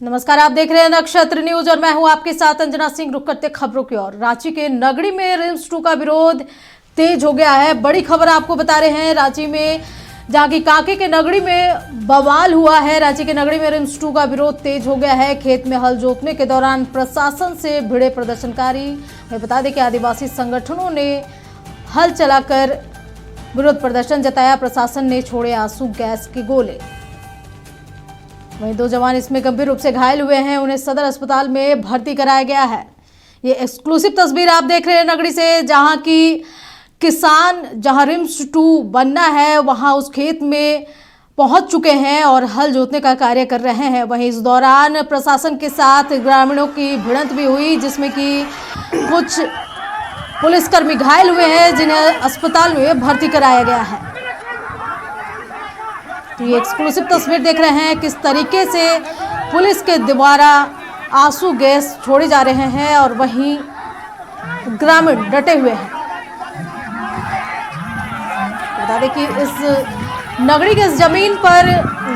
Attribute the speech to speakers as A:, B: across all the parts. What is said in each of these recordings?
A: नमस्कार, आप देख रहे हैं नक्षत्र न्यूज और मैं हूं आपके साथ अंजना सिंह। रुक करते खबरों की ओर। रांची के नगड़ी में रिम्स 2 का विरोध तेज हो गया है। बड़ी खबर आपको बता रहे हैं रांची में, जहां की कांके के नगड़ी में बवाल हुआ है। रांची के नगड़ी में रिम्स 2 का विरोध तेज हो गया है। खेत में हल जोतने के दौरान प्रशासन से भिड़े प्रदर्शनकारी। हमें बता दें कि आदिवासी संगठनों ने हल चलाकर विरोध प्रदर्शन जताया। प्रशासन ने छोड़े आंसू गैस के गोले। वहीं 2 जवान इसमें गंभीर रूप से घायल हुए हैं, उन्हें सदर अस्पताल में भर्ती कराया गया है। ये एक्सक्लूसिव तस्वीर आप देख रहे हैं नगरी से, जहां की किसान जहां रिम्स 2 बनना है वहां उस खेत में पहुंच चुके हैं और हल जोतने का कार्य कर रहे हैं। वहीं इस दौरान प्रशासन के साथ ग्रामीणों की भिड़ंत भी हुई, जिसमें कि कुछ पुलिसकर्मी घायल हुए हैं, जिन्हें अस्पताल में भर्ती कराया गया है। तो ये एक्सक्लूसिव तस्वीर देख रहे हैं किस तरीके से पुलिस के द्वारा आंसू गैस छोड़े जा रहे हैं और वहीं ग्रामीण डटे हुए हैं। बता दें कि इस नगरी के जमीन पर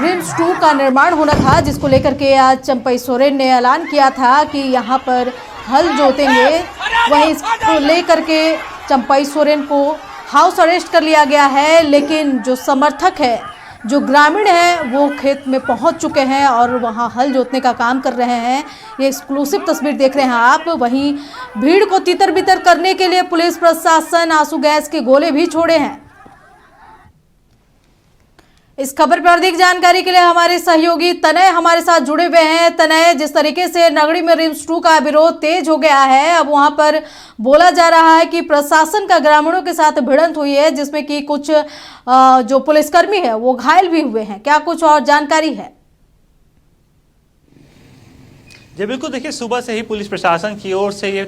A: रिम्स 2 का निर्माण होना था, जिसको लेकर के आज चंपई सोरेन ने ऐलान किया था कि यहाँ पर हल जोतेंगे। वहीं इसको लेकर के चंपई सोरेन को हाउस अरेस्ट कर लिया गया है, लेकिन जो समर्थक है, जो ग्रामीण हैं, वो खेत में पहुंच चुके हैं और वहां हल जोतने का काम कर रहे हैं। ये एक्सक्लूसिव तस्वीर देख रहे हैं आप। वहीं भीड़ को तितर बितर करने के लिए पुलिस प्रशासन आंसू गैस के गोले भी छोड़े हैं। इस खबर पर अधिक जानकारी के लिए हमारे सहयोगी तनय हमारे साथ जुड़े हुए हैं। तनय, जिस तरीके से नगरी में रिम्स 2 का विरोध तेज हो गया है, अब वहां पर बोला जा रहा है कि प्रशासन का ग्रामीणों के साथ भिड़ंत हुई है, जिसमें कि कुछ जो पुलिसकर्मी है वो घायल भी हुए हैं। क्या कुछ और जानकारी है?
B: जी बिल्कुल, देखिए सुबह से ही पुलिस प्रशासन की ओर से ये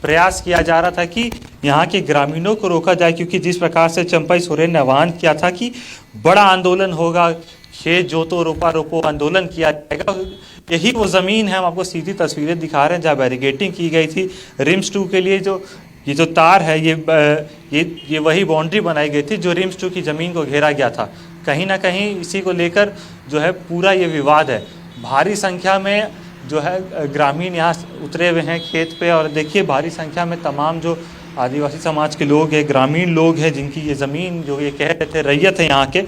B: प्रयास किया जा रहा था कि यहाँ के ग्रामीणों को रोका जाए, क्योंकि जिस प्रकार से चंपई सोरेन ने आह्वान किया था कि बड़ा आंदोलन होगा, खेत जोतो रोपा रोपो आंदोलन किया जाएगा। यही वो ज़मीन है, हम आपको सीधी तस्वीरें दिखा रहे हैं जहाँ बैरिकेटिंग की गई थी रिम्स 2 के लिए। जो तार है ये वही बाउंड्री बनाई गई थी जो रिम्स 2 की ज़मीन को घेरा गया था। कहीं ना कहीं इसी को लेकर जो है पूरा ये विवाद है। भारी संख्या में जो है ग्रामीण यहाँ उतरे हुए हैं खेत पे, और देखिए भारी संख्या में तमाम जो आदिवासी समाज के लोग हैं, ग्रामीण लोग हैं, जिनकी ये ज़मीन जो ये कह रहे थे रैयत है यहाँ के,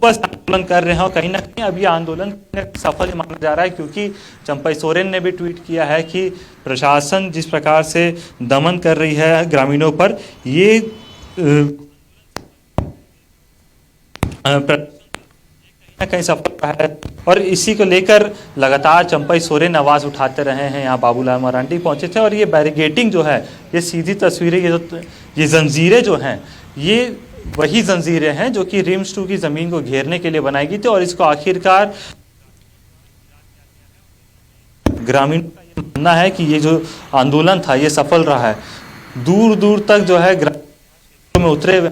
B: बस आंदोलन कर रहे हैं। और कहीं ना कहीं अभी आंदोलन सफल माना जा रहा है, क्योंकि चंपई सोरेन ने भी ट्वीट किया है कि प्रशासन जिस प्रकार से दमन कर रही है ग्रामीणों पर, ये कहीं सफल रहा है। और इसी को लेकर लगातार चंपई सोरेन आवाज़ उठाते रहे हैं। यहाँ बाबूलाल मरांडी पहुंचे थे, और ये बैरिकेटिंग जो है, ये सीधी तस्वीरें, ये जंजीरें जो हैं, ये वही जंजीरें हैं जो कि रिम्स 2 की ज़मीन को घेरने के लिए बनाई गई थी। और इसको आखिरकार ग्रामीण का ये मानना है कि ये जो आंदोलन था ये सफल रहा है। दूर दूर तक जो है ग्रामीण में उतरे हुए,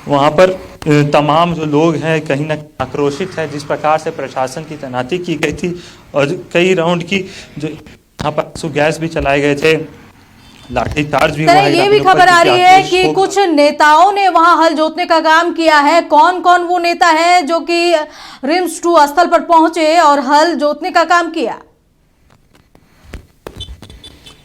B: वहाँ पर तमाम जो लोग हैं कहीं ना कहीं आक्रोशित है जिस प्रकार से प्रशासन की तैनाती की गई थी, और कई राउंड की जो यहाँ पर आंसू गैस भी चलाए गए थे, लाठीचार्ज भी हुआ है।
A: ये भी खबर आ रही है कि कुछ नेताओं ने वहां हल जोतने का काम किया है। कौन कौन वो नेता है जो कि रिम्स 2 स्थल पर पहुंचे और हल जोतने का काम किया?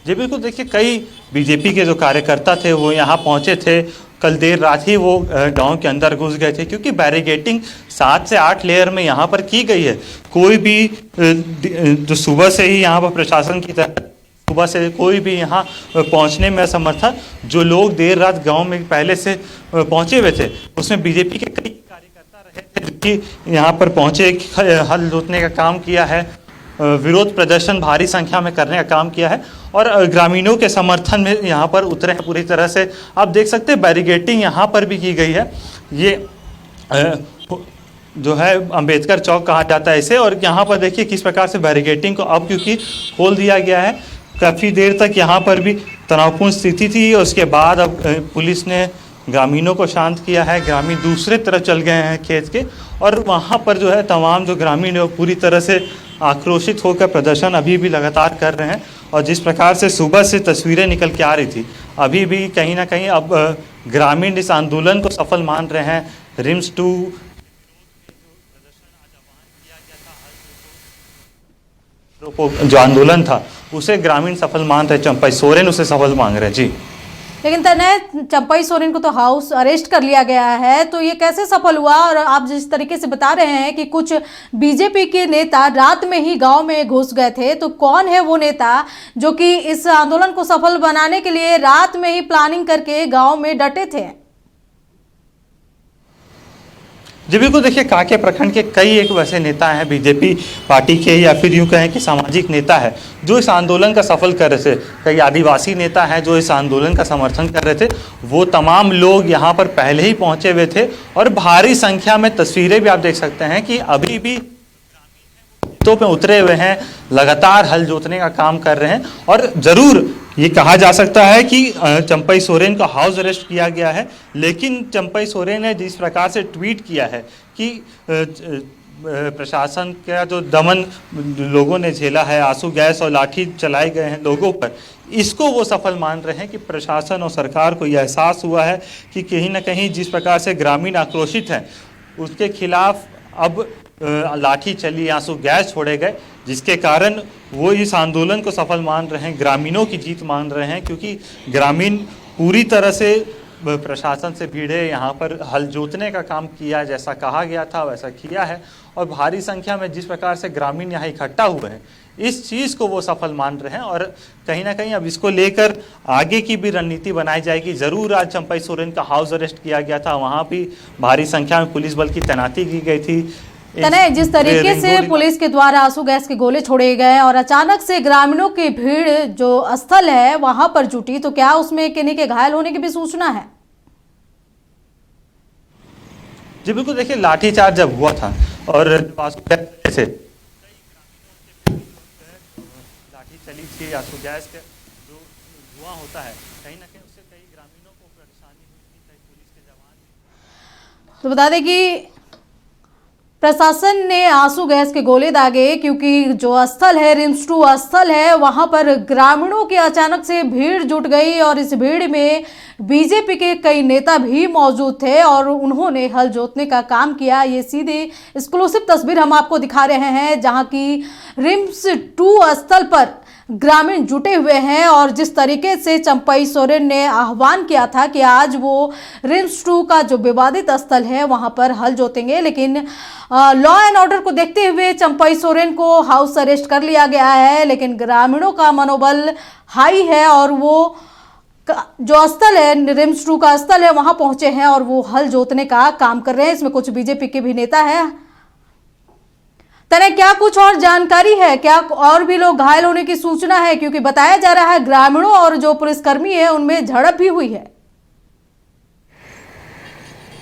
B: जी बिल्कुल, देखिए कई बीजेपी के जो कार्यकर्ता थे वो यहाँ पहुंचे थे। कल देर रात ही वो गांव के अंदर घुस गए थे, क्योंकि बैरिकेटिंग 7 से 8 लेयर में यहाँ पर की गई है। कोई भी जो सुबह से ही यहाँ पर प्रशासन की तरफ सुबह से कोई भी यहाँ पहुँचने में असमर्थ था। जो लोग देर रात गांव में पहले से पहुँचे हुए थे, उसमें बीजेपी के कई कार्यकर्ता रहे थे जो कि यहाँ पर पहुँचे, हल जोतने का काम किया है, विरोध प्रदर्शन भारी संख्या में करने का काम किया है, और ग्रामीणों के समर्थन में यहाँ पर उतरे हैं पूरी तरह से। आप देख सकते हैं बैरिकेटिंग यहाँ पर भी की गई है। ये जो है अंबेडकर चौक कहा जाता है इसे, और यहाँ पर देखिए किस प्रकार से बैरिकेटिंग को अब क्योंकि खोल दिया गया है, काफ़ी देर तक यहाँ पर भी तनावपूर्ण स्थिति थी। उसके बाद अब पुलिस ने ग्रामीणों को शांत किया है। ग्रामीण दूसरे तरफ चल गए हैं खेत के, और वहाँ पर जो है तमाम जो ग्रामीण है पूरी तरह से आक्रोशित होकर प्रदर्शन अभी भी लगातार कर रहे हैं। और जिस प्रकार से सुबह से तस्वीरें निकल के आ रही थी, अभी भी कहीं ना कहीं अब ग्रामीण इस आंदोलन को सफल मान रहे हैं। रिम्स 2 जो आंदोलन था उसे ग्रामीण सफल मान रहे, चंपई सोरेन उसे सफल मांग रहे। जी
A: लेकिन तने चंपई सोरेन को तो हाउस अरेस्ट कर लिया गया है, तो ये कैसे सफल हुआ? और आप जिस तरीके से बता रहे हैं कि कुछ बीजेपी के नेता रात में ही गांव में घुस गए थे, तो कौन है वो नेता जो कि इस आंदोलन को सफल बनाने के लिए रात में ही प्लानिंग करके गांव में डटे थे?
B: जी बिल्कुल, देखिए कांके प्रखंड के कई एक वैसे नेता हैं बीजेपी पार्टी के, या फिर यूँ कहें कि सामाजिक नेता है जो इस आंदोलन का सफल कर रहे थे। कई आदिवासी नेता हैं जो इस आंदोलन का समर्थन कर रहे थे। वो तमाम लोग यहाँ पर पहले ही पहुँचे हुए थे और भारी संख्या में तस्वीरें भी आप देख सकते हैं कि अभी भी खेतों पे उतरे हुए हैं, लगातार हल जोतने का काम कर रहे हैं। और ज़रूर ये कहा जा सकता है कि चंपई सोरेन को हाउस अरेस्ट किया गया है, लेकिन चंपई सोरेन ने जिस प्रकार से ट्वीट किया है कि प्रशासन का जो दमन लोगों ने झेला है, आंसू गैस और लाठी चलाए गए हैं लोगों पर, इसको वो सफल मान रहे हैं कि प्रशासन और सरकार को यह एहसास हुआ है कि कहीं ना कहीं जिस प्रकार से ग्रामीण आक्रोशित हैं उसके खिलाफ अब लाठी चली, आंसू गैस छोड़े गए, जिसके कारण वो इस आंदोलन को सफल मान रहे हैं, ग्रामीणों की जीत मान रहे हैं। क्योंकि ग्रामीण पूरी तरह से प्रशासन से भिड़े, यहाँ पर हल जोतने का काम किया, जैसा कहा गया था वैसा किया है। और भारी संख्या में जिस प्रकार से ग्रामीण यहाँ इकट्ठा हुए हैं, इस चीज़ को वो सफल मान रहे हैं। और कहीं ना कहीं अब इसको लेकर आगे की भी रणनीति बनाई जाएगी। ज़रूर आज चंपई सोरेन का हाउस अरेस्ट किया गया था, वहाँ भी भारी संख्या में पुलिस बल की तैनाती की गई थी।
A: तने जिस तरीके से पुलिस के द्वारा आंसू गैस के गोले छोड़े गए और अचानक से ग्रामीणों की भीड़ जो स्थल है वहां पर जुटी, तो क्या उसमें किन्हीं के घायल होने की भी सूचना है?
B: जी बिल्कुल, देखिए लाठीचार्ज जब हुआ था और आंसू गैस से लाठी चली थी, आंसू गैस का जो धुआं होता है, कहीं ना कहीं उससे कई ग्रामीणों को परेशानी हुई थी, कई पुलिस के जवान।
A: तो बता दें कि प्रशासन ने आंसू गैस के गोले दागे, क्योंकि जो स्थल है, रिम्स 2 स्थल है, वहां पर ग्रामीणों की अचानक से भीड़ जुट गई और इस भीड़ में बीजेपी के कई नेता भी मौजूद थे और उन्होंने हल जोतने का काम किया। ये सीधे एक्सक्लूसिव तस्वीर हम आपको दिखा रहे हैं जहां की रिम्स 2 स्थल पर ग्रामीण जुटे हुए हैं और जिस तरीके से चंपई सोरेन ने आह्वान किया था कि आज वो रिम्स 2 का जो विवादित स्थल है वहां पर हल जोतेंगे, लेकिन लॉ एंड ऑर्डर को देखते हुए चंपई सोरेन को हाउस अरेस्ट कर लिया गया है। लेकिन ग्रामीणों का मनोबल हाई है और वो जो स्थल है, रिम्स 2 का स्थल है, वहां पहुंचे हैं और वो हल जोतने का काम कर रहे हैं। इसमें कुछ बीजेपी के भी नेता हैं। तने क्या कुछ और जानकारी है? क्या और भी लोग घायल होने की सूचना है? क्योंकि बताया जा रहा है ग्रामीणों और जो पुलिसकर्मी है उनमें झड़प भी हुई है।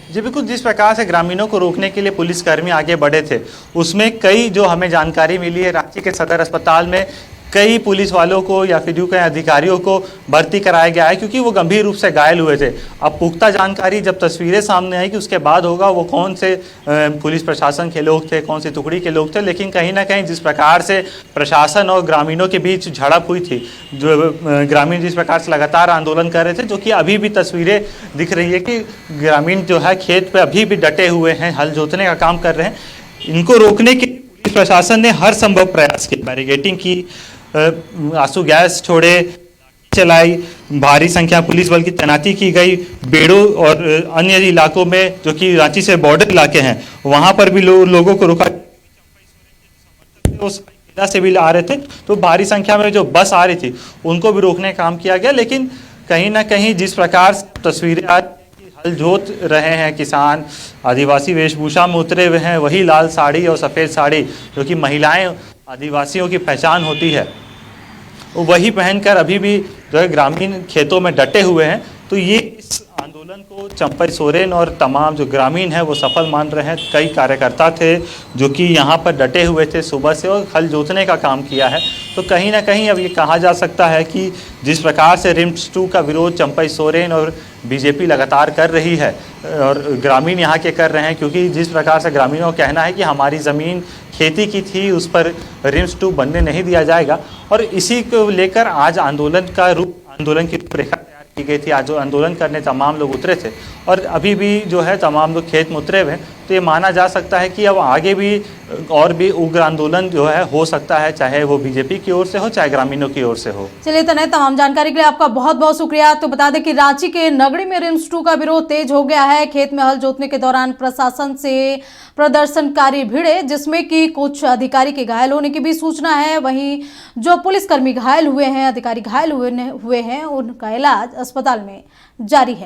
B: जी बिल्कुल, जिस प्रकार से ग्रामीणों को रोकने के लिए पुलिसकर्मी आगे बढ़े थे, उसमें कई जो हमें जानकारी मिली है, रांची के सदर अस्पताल में कई पुलिस वालों को या फिर यूँ कहीं अधिकारियों को भर्ती कराया गया है, क्योंकि वो गंभीर रूप से घायल हुए थे। अब पुख्ता जानकारी जब तस्वीरें सामने आई कि उसके बाद होगा वो कौन से पुलिस प्रशासन के लोग थे, कौन सी टुकड़ी के लोग थे। लेकिन कहीं ना कहीं जिस प्रकार से प्रशासन और ग्रामीणों के बीच झड़प हुई थी, जो ग्रामीण जिस प्रकार से लगातार आंदोलन कर रहे थे, जो कि अभी भी तस्वीरें दिख रही है कि ग्रामीण जो है खेत पर अभी भी डटे हुए हैं, हल जोतने का काम कर रहे हैं। इनको रोकने के लिए पुलिस प्रशासन ने हर संभव प्रयास किए, बैरिकेडिंग की, आंसू गैस छोड़े, चलाई, भारी संख्या पुलिस बल की तैनाती की गई। बेड़ो और अन्य इलाकों में जो कि रांची से बॉर्डर इलाके हैं, वहां पर भी लोगों को रोका। उस से भी आ रहे थे तो भारी संख्या में जो बस आ रही थी उनको भी रोकने का काम किया गया। लेकिन कहीं ना कहीं जिस प्रकार तस्वीरें आज हल जोत रहे हैं, किसान आदिवासी वेशभूषा में उतरे हुए हैं, वही लाल साड़ी और सफ़ेद साड़ी जो कि महिलाएं आदिवासियों की पहचान होती है, वही पहनकर अभी भी जो है ग्रामीण खेतों में डटे हुए हैं। तो ये इस आंदोलन को चंपई सोरेन और तमाम जो ग्रामीण हैं वो सफल मान रहे हैं। कई कार्यकर्ता थे जो कि यहाँ पर डटे हुए थे सुबह से और हल जोतने का काम किया है। तो कहीं ना कहीं अब ये कहा जा सकता है कि जिस प्रकार से रिम्स 2 का विरोध चंपई सोरेन और बीजेपी लगातार कर रही है और ग्रामीण यहाँ के कर रहे हैं, क्योंकि जिस प्रकार से ग्रामीणों का कहना है कि हमारी ज़मीन खेती की थी, उस पर रिम्स 2 बनने नहीं दिया जाएगा। और इसी को लेकर आज आंदोलन की रूपरेखा तैयार की गई थी। आज जो आंदोलन करने तमाम लोग उतरे थे और अभी भी जो है तमाम लोग खेत में उतरे हुए हैं। तो ये माना जा सकता है कि अब आगे भी और भी उग्र आंदोलन जो है हो सकता है, चाहे वो बीजेपी की ओर से हो चाहे ग्रामीणों की ओर से हो।
A: चलिए तने तमाम जानकारी के लिए आपका बहुत बहुत शुक्रिया। तो बता दें कि रांची के नगड़ी में रिम्स 2 का विरोध तेज हो गया है। खेत में हल जोतने के दौरान प्रशासन से प्रदर्शनकारी भिड़े, जिसमें कि कुछ अधिकारी के घायल होने की भी सूचना है। वहीं जो पुलिसकर्मी घायल हुए हैं, अधिकारी घायल हुए हैं, उनका इलाज अस्पताल में जारी है।